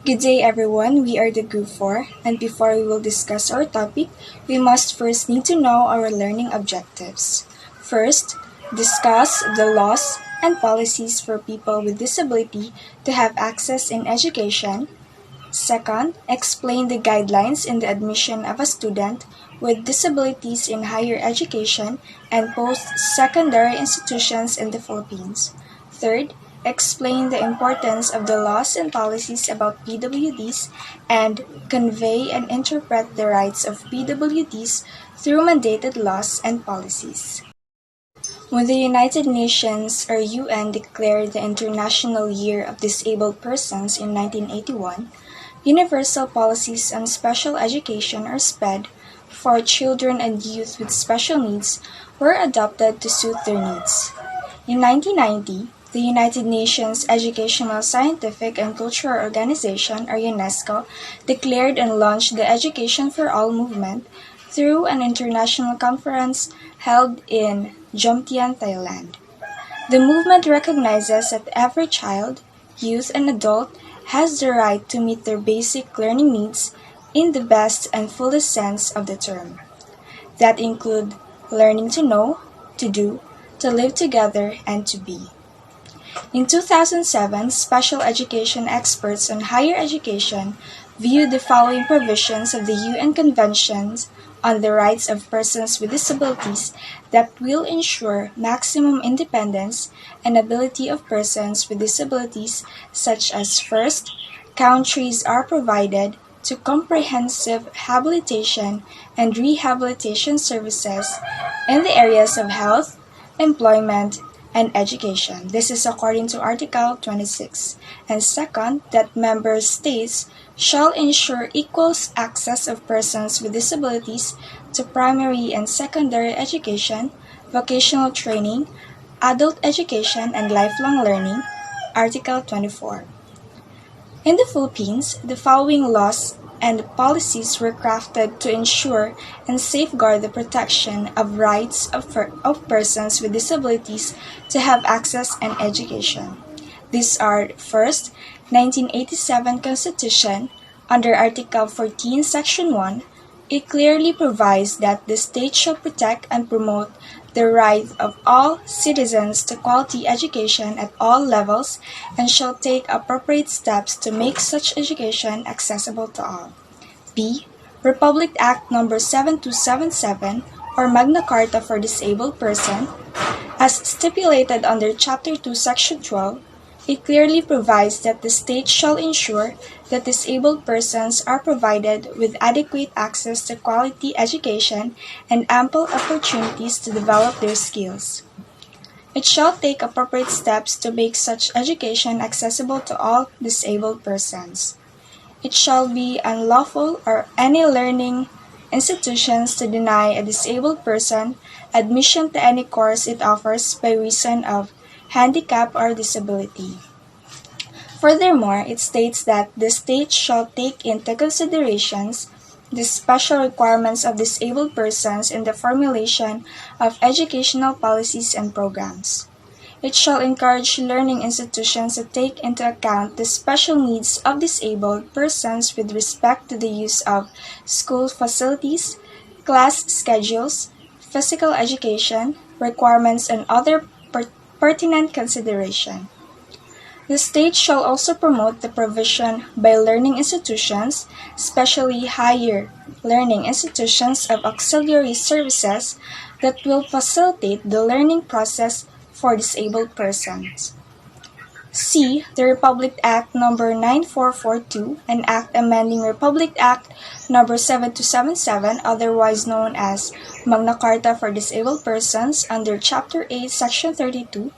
Good day everyone, we are the Group 4, and before we will discuss our topic, we must first need to know our learning objectives. First, discuss the laws and policies for people with disability to have access in education. Second, explain the guidelines in the admission of a student with disabilities in higher education and post-secondary institutions in the Philippines. Third, explain the importance of the laws and policies about PWDs and convey and interpret the rights of PWDs through mandated laws and policies. When the United Nations or UN declared the International Year of Disabled Persons in 1981, universal policies on special education or SPED for children and youth with special needs were adopted to suit their needs. In 1990, the United Nations Educational, Scientific and Cultural Organization, or UNESCO, declared and launched the Education for All movement through an international conference held in Jomtien, Thailand. The movement recognizes that every child, youth, and adult has the right to meet their basic learning needs in the best and fullest sense of the term. That include learning to know, to do, to live together, and to be. In 2007, special education experts on higher education viewed the following provisions of the UN Conventions on the Rights of Persons with Disabilities that will ensure maximum independence and ability of persons with disabilities, such as first, countries are provided to comprehensive habilitation and rehabilitation services in the areas of health, employment, and education. This is according to Article 26. And second, that member states shall ensure equal access of persons with disabilities to primary and secondary education, vocational training, adult education, and lifelong learning, Article 24. In the Philippines, the following laws and policies were crafted to ensure and safeguard the protection of rights of persons with disabilities to have access and education. These are, first, 1987 Constitution, under Article 14, Section 1, it clearly provides that the state shall protect and promote the right of all citizens to quality education at all levels and shall take appropriate steps to make such education accessible to all. B. Republic Act No. 7277 or Magna Carta for Disabled Person, as stipulated under Chapter 2, Section 12, it clearly provides that the state shall ensure that disabled persons are provided with adequate access to quality education and ample opportunities to develop their skills. It shall take appropriate steps to make such education accessible to all disabled persons. It shall be unlawful or any learning institutions to deny a disabled person admission to any course it offers by reason of handicap or disability. Furthermore, it states that the state shall take into considerations the special requirements of disabled persons in the formulation of educational policies and programs. It shall encourage learning institutions to take into account the special needs of disabled persons with respect to the use of school facilities, class schedules, physical education, requirements, and other pertinent consideration. The state shall also promote the provision by learning institutions, especially higher learning institutions, of auxiliary services that will facilitate the learning process for disabled persons. C. The Republic Act No. 9442, an act amending Republic Act No. 7277, otherwise known as Magna Carta for Disabled Persons, under Chapter 8, Section 32,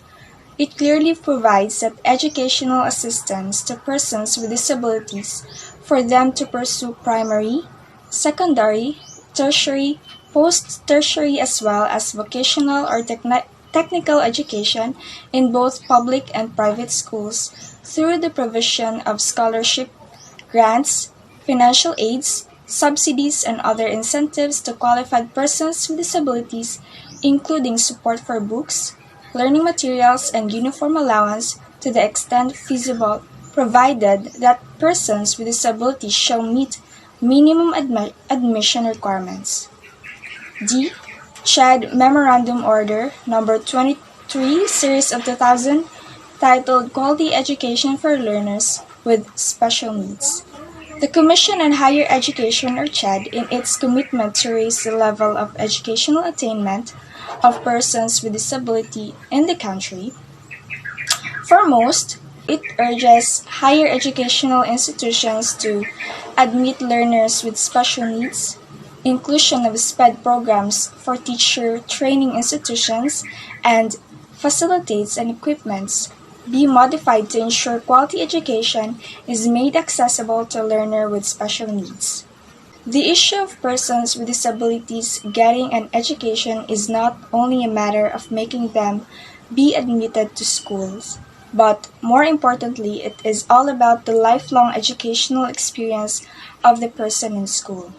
it clearly provides that educational assistance to persons with disabilities for them to pursue primary, secondary, tertiary, post-tertiary as well as vocational or technical education in both public and private schools through the provision of scholarship, grants, financial aids, subsidies, and other incentives to qualified persons with disabilities, including support for books, learning materials, and uniform allowance to the extent feasible provided that persons with disabilities shall meet minimum admission requirements. D. CHED Memorandum Order Number 23, Series of 2000, titled Quality Education for Learners with Special Needs. The Commission on Higher Education, or CHED, in its commitment to raise the level of educational attainment of persons with disability in the country, foremost, it urges higher educational institutions to admit learners with special needs, inclusion of SPED programs for teacher training institutions, and facilities and equipments be modified to ensure quality education is made accessible to learners with special needs. The issue of persons with disabilities getting an education is not only a matter of making them be admitted to schools, but more importantly, it is all about the lifelong educational experience of the person in school.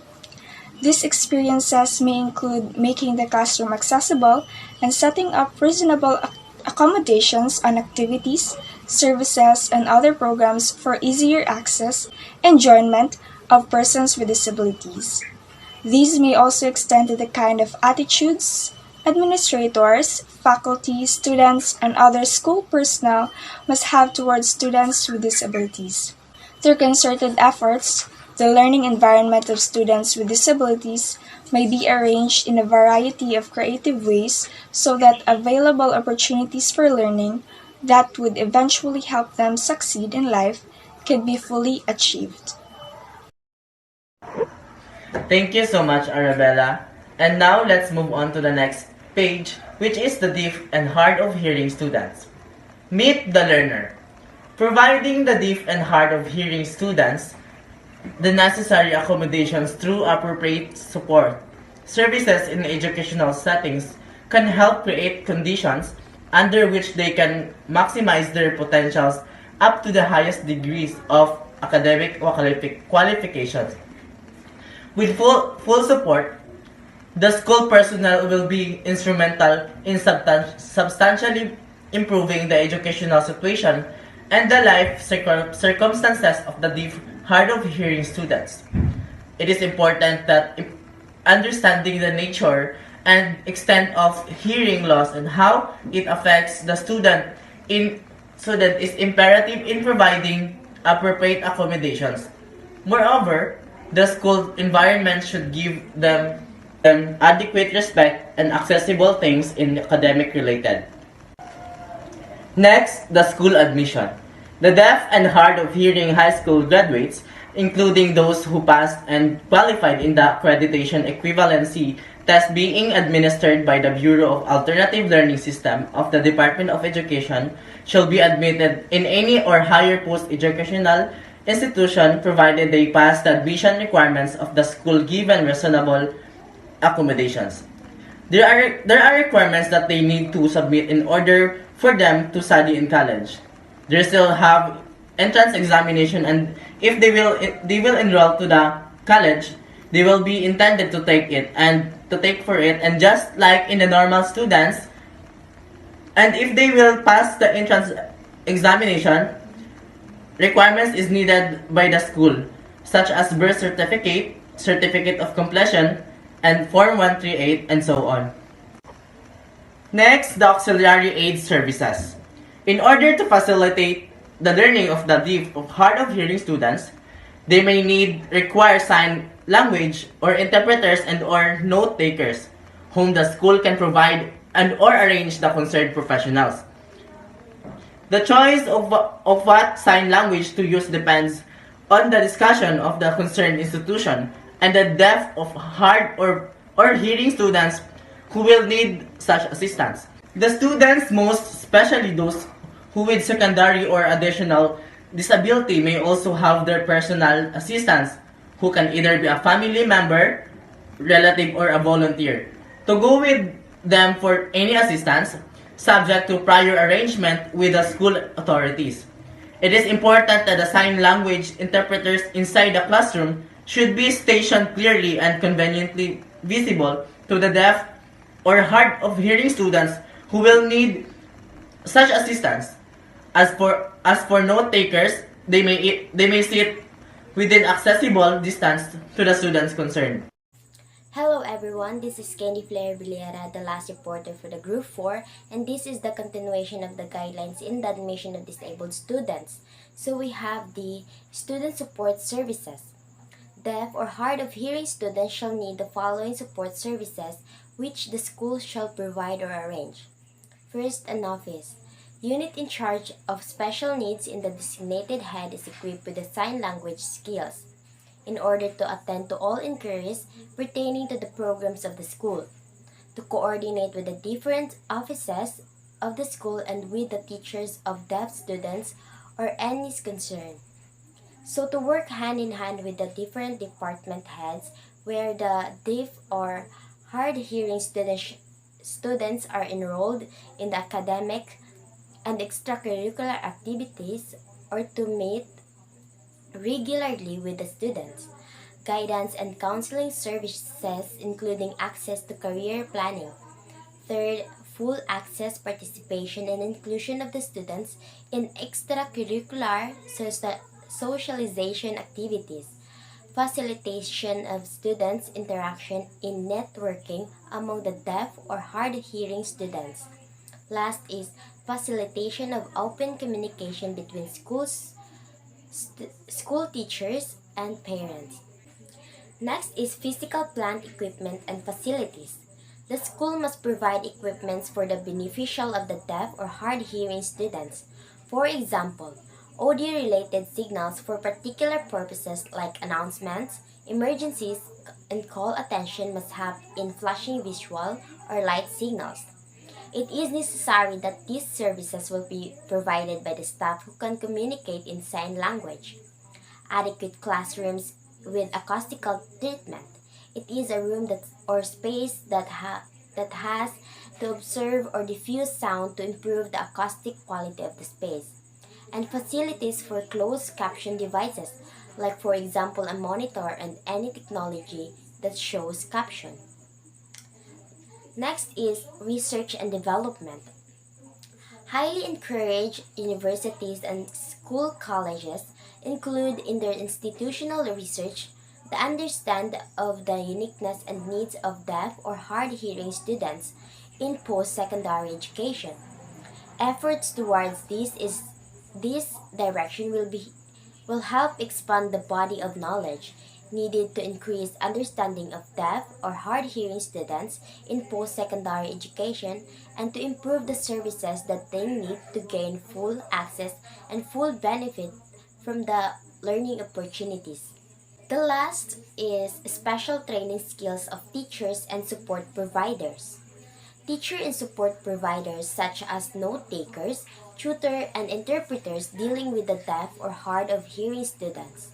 These experiences may include making the classroom accessible and setting up reasonable accommodations on activities, services, and other programs for easier access, enjoyment of persons with disabilities. These may also extend to the kind of attitudes administrators, faculty, students, and other school personnel must have towards students with disabilities. Through concerted efforts, the learning environment of students with disabilities may be arranged in a variety of creative ways so that available opportunities for learning that would eventually help them succeed in life can be fully achieved. Thank you so much, Arabella. And now let's move on to the next page, which is the deaf and hard of hearing students. Meet the learner. Providing the deaf and hard of hearing students the necessary accommodations through appropriate support services in educational settings can help create conditions under which they can maximize their potentials up to the highest degrees of academic qualifications. With full support, the school personnel will be instrumental in substantially improving the educational situation and the life circumstances of the deaf, hard of hearing students. It is important that understanding the nature and extent of hearing loss and how it affects the student is imperative in providing appropriate accommodations. Moreover, the school environment should give them adequate respect and accessible things in academic related. Next, the school admission. The deaf and hard of hearing high school graduates, including those who passed and qualified in the accreditation equivalency test being administered by the Bureau of Alternative Learning System of the Department of Education, shall be admitted in any or higher post-educational institution provided they pass the admission requirements of the school given reasonable accommodations. There are requirements that they need to submit in order for them to study in college. They still have entrance examination, and if they will enroll to the college, they will be intended to take it and and just like in the normal students, and if they will pass the entrance examination, requirements is needed by the school, such as birth certificate, certificate of completion, and Form 138, and so on. Next, the auxiliary aid services. In order to facilitate the learning of the deaf of hard of hearing students, they may require sign language or interpreters and or note takers, whom the school can provide and or arrange the concerned professionals. The choice of what sign language to use depends on the discussion of the concerned institution and the depth of hard or hearing students who will need such assistance. The students, most especially those who with secondary or additional disability, may also have their personal assistants, who can either be a family member, relative, or a volunteer, to go with them for any assistance, subject to prior arrangement with the school authorities. It is important that the sign language interpreters inside the classroom should be stationed clearly and conveniently visible to the deaf or hard of hearing students who will need such assistance. As for note takers, They may sit within accessible distance to the students concerned. Hello everyone, this is Flair, Bellera, the last reporter for the Group 4, and this is the continuation of the guidelines in the admission of disabled students. So we have the student support services. Deaf or hard of hearing students shall need the following support services which the school shall provide or arrange. First, an office. Unit in charge of special needs in the designated head is equipped with the sign language skills in order to attend to all inquiries pertaining to the programs of the school, to coordinate with the different offices of the school and with the teachers of deaf students or any concern. So to work hand in hand with the different department heads where the deaf or hard hearing students are enrolled in the academic and extracurricular activities, or to meet regularly with the students, guidance and counseling services including access to career planning. Third, full access, participation, and inclusion of the students in extracurricular socialization activities, facilitation of students' interaction in networking among the deaf or hard-hearing students. Last is facilitation of open communication between school teachers, and parents. Next is physical plant equipment and facilities. The school must provide equipments for the beneficial of the deaf or hard-hearing students. For example, audio-related signals for particular purposes like announcements, emergencies, and call attention must have in flashing visual or light signals. It is necessary that these services will be provided by the staff who can communicate in sign language. Adequate classrooms with acoustical treatment. It is a room or space that has to absorb or diffuse sound to improve the acoustic quality of the space. And facilities for closed caption devices, like for example a monitor and any technology that shows caption. Next is research and development. Highly encourage universities and school colleges include in their institutional research the understand of the uniqueness and needs of deaf or hard-hearing students in post-secondary education. Efforts towards this direction will help expand the body of knowledge needed to increase understanding of deaf or hard-hearing students in post-secondary education and to improve the services that they need to gain full access and full benefit from the learning opportunities. The last is special training skills of teachers and support providers. Teacher and support providers such as note takers, tutor, and interpreters dealing with the deaf or hard of hearing students.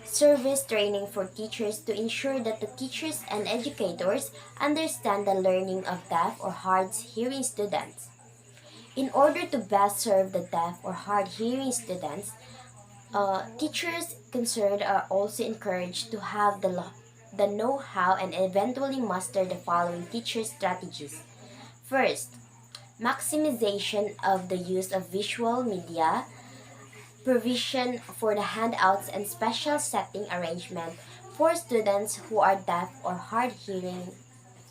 Service training for teachers to ensure that the teachers and educators understand the learning of deaf or hard hearing students. In order to best serve the deaf or hard hearing students, teachers concerned are also encouraged to have the know-how and eventually master the following teacher strategies. First, maximization of the use of visual media, provision for the handouts and special setting arrangement for students who are deaf or hard-hearing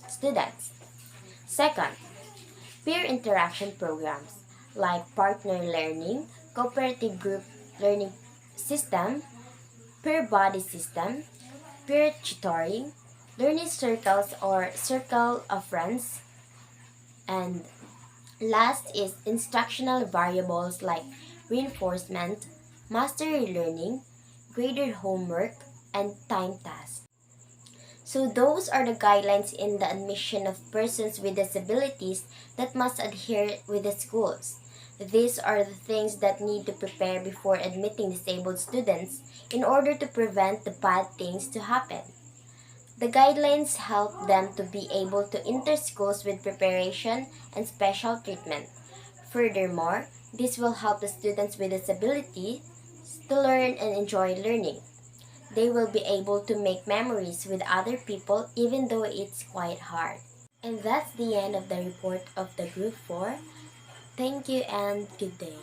students. Second, peer interaction programs like partner learning, cooperative group learning system, peer body system, peer tutoring, learning circles or circle of friends, and last is instructional variables like reinforcement, mastery learning, graded homework, and time tasks. So those are the guidelines in the admission of persons with disabilities that must adhere with the schools. These are the things that need to prepare before admitting disabled students in order to prevent the bad things to happen. The guidelines help them to be able to enter schools with preparation and special treatment. Furthermore, this will help the students with disabilities to learn and enjoy learning. They will be able to make memories with other people even though it's quite hard. And that's the end of the report of the Group 4. Thank you and good day.